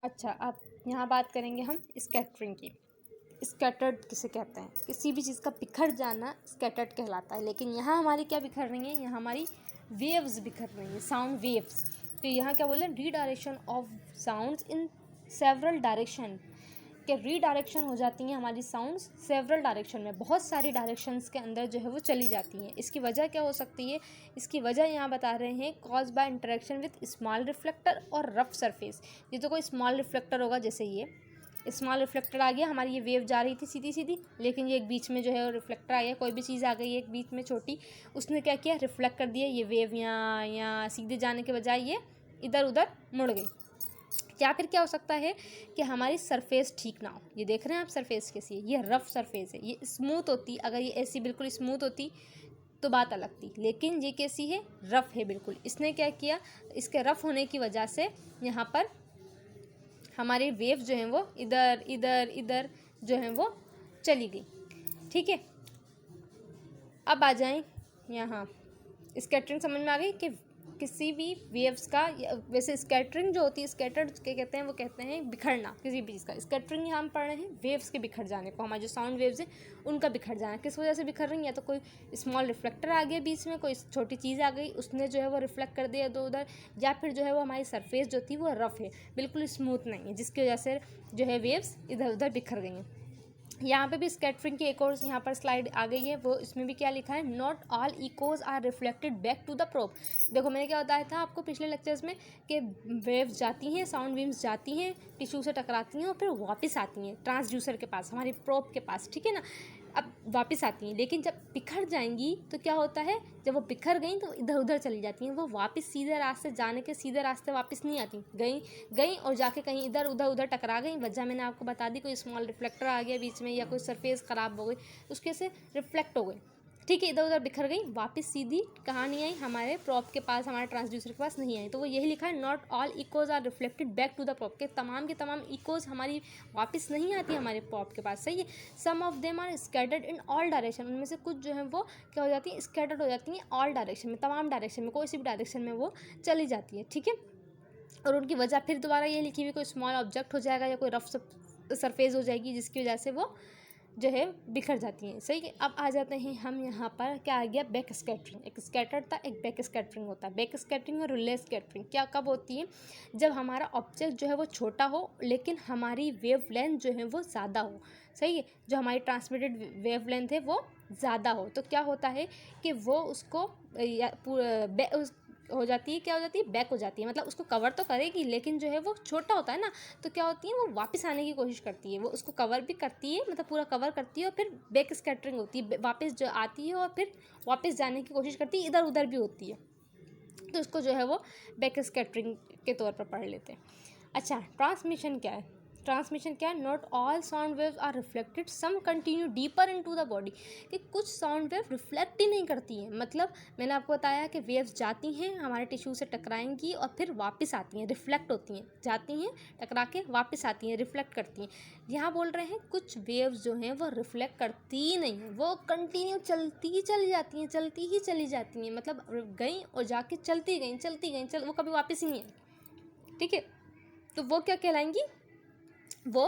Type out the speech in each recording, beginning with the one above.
अच्छा, अब यहाँ बात करेंगे हम स्कैटरिंग की। स्कैटर्ड किसे कहते हैं? किसी भी चीज़ का बिखर जाना स्कैटर्ड कहलाता है। लेकिन यहाँ हमारी क्या बिखर रही है? यहाँ हमारी वेव्स बिखर रही हैं, साउंड वेव्स। तो यहाँ क्या बोल रहे हैं? Redirection of sounds in several direction, कि रीडायरेक्शन हो जाती हैं हमारी साउंड्स सेवरल डायरेक्शन में, बहुत सारी डायरेक्शंस के अंदर जो है वो चली जाती हैं। इसकी वजह क्या हो सकती है? इसकी वजह यहाँ बता रहे हैं, cause by interaction with small reflector और रफ सरफेस। ये तो कोई स्मॉल रिफ्लेक्टर होगा, जैसे ये स्मॉल रिफ्लेक्टर आ गया, हमारी ये वेव जा रही थी सीधी सीधी, लेकिन ये एक बीच में जो है रिफ्लेक्टर आ गया, कोई भी चीज़ आ गई एक बीच में छोटी, उसने क्या किया? रिफ्लेक्ट कर दिया। ये वेव यहाँ सीधे जाने के बजाय ये इधर उधर मुड़ गई। या फिर क्या हो सकता है कि हमारी सरफेस ठीक ना हो। ये देख रहे हैं आप सरफेस कैसी है? ये रफ़ सरफेस है। ये स्मूथ होती, अगर ये ऐसी बिल्कुल स्मूथ होती तो बात अलग थी, लेकिन ये कैसी है? रफ़ है बिल्कुल। इसने क्या किया? इसके रफ़ होने की वजह से यहाँ पर हमारी वेव जो हैं वो इधर इधर इधर जो हैं वो चली गई। ठीक है, अब आ जाएं यहाँ। स्कैटरिंग समझ में आ गई कि किसी भी वेव्स का, वैसे स्कैटरिंग जो होती है, स्कैटर्ड क्या कहते हैं? वो कहते हैं बिखरना किसी भी चीज़ का। स्कैटरिंग यहाँ हम पढ़ रहे हैं वेव्स के बिखर जाने को, हमारे जो साउंड वेव्स हैं उनका बिखर जाना। किस वजह से बिखर रही हैं? या तो कोई स्मॉल रिफ्लेक्टर आ गया बीच में, कोई छोटी चीज़ आ गई, उसने जो है वो रिफ्लेक्ट कर दिया इधर उधर, या फिर जो है वो हमारी सरफेस जो थी वो रफ़ है, बिल्कुल स्मूथ नहीं है, जिसकी वजह से जो है वेव्स इधर उधर बिखर गई हैं। यहाँ पे भी स्कैटरिंग की एक और यहाँ पर स्लाइड आ गई है, वो इसमें भी क्या लिखा है? Not all echoes are reflected back to the probe. देखो, मैंने क्या बताया था आपको पिछले लेक्चर्स में कि वेव्स जाती हैं, साउंड वेव्स जाती हैं, टिश्यू से टकराती हैं और फिर वापस आती हैं ट्रांसड्यूसर के पास, हमारे प्रोब के पास। ठीक है ना? अब वापस आती हैं, लेकिन जब बिखर जाएंगी तो क्या होता है? जब वो बिखर गई तो इधर उधर चली जाती हैं, वो वापस सीधे रास्ते जाने के सीधे रास्ते वापस नहीं आती। गई और जाके कहीं इधर उधर टकरा गई। वजह मैंने आपको बता दी, कोई स्मॉल रिफ्लेक्टर आ गया बीच में, या कोई सरफेस ख़राब हो गई, उसके से रिफ्लेक्ट हो गई। ठीक है, इधर उधर बिखर गई, वापस सीधी कहाँ नहीं आई? हमारे प्रॉप के पास, हमारे ट्रांसड्यूसर के पास नहीं आई। तो वो यही लिखा है, not all echoes are reflected back to the probe, के तमाम इकोज हमारी वापस नहीं आती हमारे प्रॉप के पास। सही है। Some of them are scattered in all direction, उनमें से कुछ जो है वो क्या हो जाती है? स्कैटर्ड हो जाती हैं ऑल डायरेक्शन में, तमाम डायरेक्शन में, कोई सी भी डायरेक्शन में वो चली जाती है। ठीक है, और उनकी वजह फिर दोबारा ये लिखी हुई, कोई स्मॉल ऑब्जेक्ट हो जाएगा या कोई रफ सरफेस हो जाएगी, जिसकी वजह से वो जो है बिखर जाती हैं। सही है। अब आ जाते हैं हम यहाँ पर, क्या आ गया? Back scattering. एक स्कैटर था, एक बैक स्कैटरिंग होता है। बैक स्कैटरिंग और रिले स्कैटरिंग क्या कब होती है? जब हमारा ऑब्जेक्ट जो है वो छोटा हो, लेकिन हमारी वेव लेंथ जो है वो ज़्यादा हो। सही है, जो हमारी ट्रांसमिटेड वेव लेंथ है वो ज़्यादा हो, तो क्या होता है कि वो उसको हो जाती है, क्या हो जाती है? बैक हो जाती है। मतलब उसको कवर तो करेगी, लेकिन जो है वो छोटा होता है ना, तो क्या होती है? वो वापस आने की कोशिश करती है, वो उसको कवर भी करती है, मतलब पूरा कवर करती है, और फिर बैक स्कैटरिंग होती है, वापस जो आती है और फिर वापस जाने की कोशिश करती है, इधर उधर भी होती है, तो उसको जो है वो बैक स्कैटरिंग के तौर पर पढ़ लेते हैं। अच्छा, ट्रांसमिशन क्या है? ट्रांसमिशन क्या है? Not all sound waves are reflected, some continue deeper into the body, कि कुछ साउंड वेव रिफ्लेक्ट ही नहीं करती हैं। मतलब मैंने आपको बताया कि वेव्स जाती हैं, हमारे टिश्यू से टकराएंगी और फिर वापस आती हैं, रिफ्लेक्ट होती हैं, जाती हैं टकरा के वापस आती हैं, रिफ्लेक्ट करती हैं। यहाँ बोल रहे हैं कुछ वेव्स जो हैं वो रिफ्लेक्ट करती ही नहीं हैं, वो कंटिन्यू चलती ही चली जाती हैं, चलती ही चली जाती हैं, मतलब गई और जाके चलती गई, वो कभी वापस ही नहीं आई। ठीक है, तो वो क्या कहलाएंगी? वो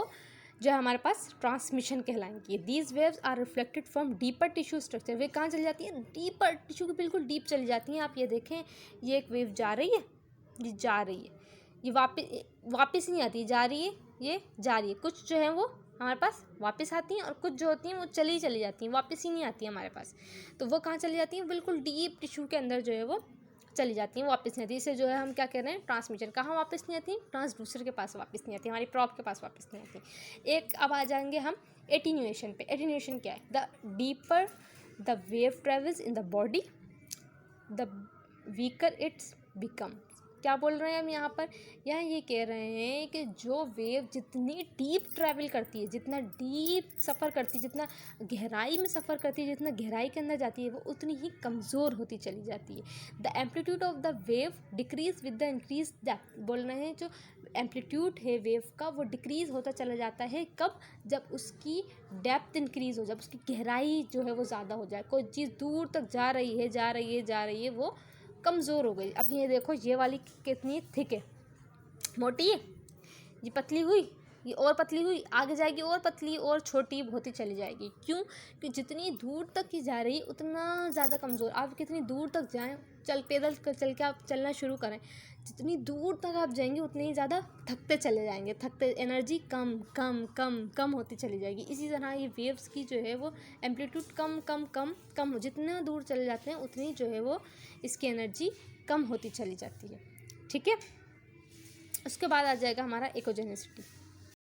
जो है हमारे पास ट्रांसमिशन कहलाएंगी। These waves are reflected from deeper tissue structure, वे कहाँ चली जाती हैं? डीपर टिश्यू के बिल्कुल डीप चली जाती हैं। आप ये देखें, ये एक वेव जा रही है, ये जा रही है, ये वापस नहीं आती, जा रही है, ये जा रही है। कुछ जो है वो हमारे पास वापस आती हैं, और कुछ जो होती हैं वो चली जाती हैं, वापस ही नहीं आती हैं हमारे पास। तो वो कहाँ चली जाती हैं? बिल्कुल डीप टिश्यू के अंदर जो है वो चली जाती हैं, वापस नहीं आती। इसे जो है हम क्या कह रहे हैं? ट्रांसमिशन। कहाँ वापस नहीं आती? ट्रांसड्यूसर के पास वापस नहीं आती, हमारी प्रॉप के पास वापस नहीं आती। एक अब आ जाएंगे हम एटीन्यूएशन पे। एटीन्यूएशन क्या है? The deeper the wave travels in the body, the weaker it's become. क्या बोल रहे हैं हम यहाँ पर? यहाँ ये कह रहे हैं कि जो वेव जितनी डीप ट्रैवल करती है, जितना डीप सफ़र करती है, जितना गहराई में सफ़र करती है, जितना गहराई के अंदर जाती है, वो उतनी ही कमज़ोर होती चली जाती है। The amplitude of the wave decrease with the increase depth. बोल रहे हैं जो एम्पलीट्यूड है वेव का वो डिक्रीज़ होता चला जाता है। कब? जब उसकी डेप्थ इंक्रीज़ हो, जब उसकी गहराई जो है वो ज़्यादा हो जाए। कोई चीज़ दूर तक जा रही है, वो कमज़ोर हो गई। अब ये देखो, ये वाली कितनी थिक है, मोटी है, ये पतली हुई, ये और पतली हुई, आगे जाएगी और पतली और छोटी होती चली जाएगी। क्यों? कि जितनी दूर तक की जा रही है उतना ज़्यादा कमज़ोर। आप कितनी दूर तक जाएं, पैदल चल के आप चलना शुरू करें, जितनी दूर तक आप जाएंगे उतनी ही ज़्यादा थकते चले जाएंगे, एनर्जी कम कम कम कम होती चली जाएगी। इसी तरह ये वेव्स की जो है वो एम्पलीट्यूड कम कम कम कम हो, जितना दूर चले जाते हैं उतनी जो है वो इसकी एनर्जी कम होती चली जाती है। ठीक है, उसके बाद आ जाएगा हमारा इकोजेनिसिटी।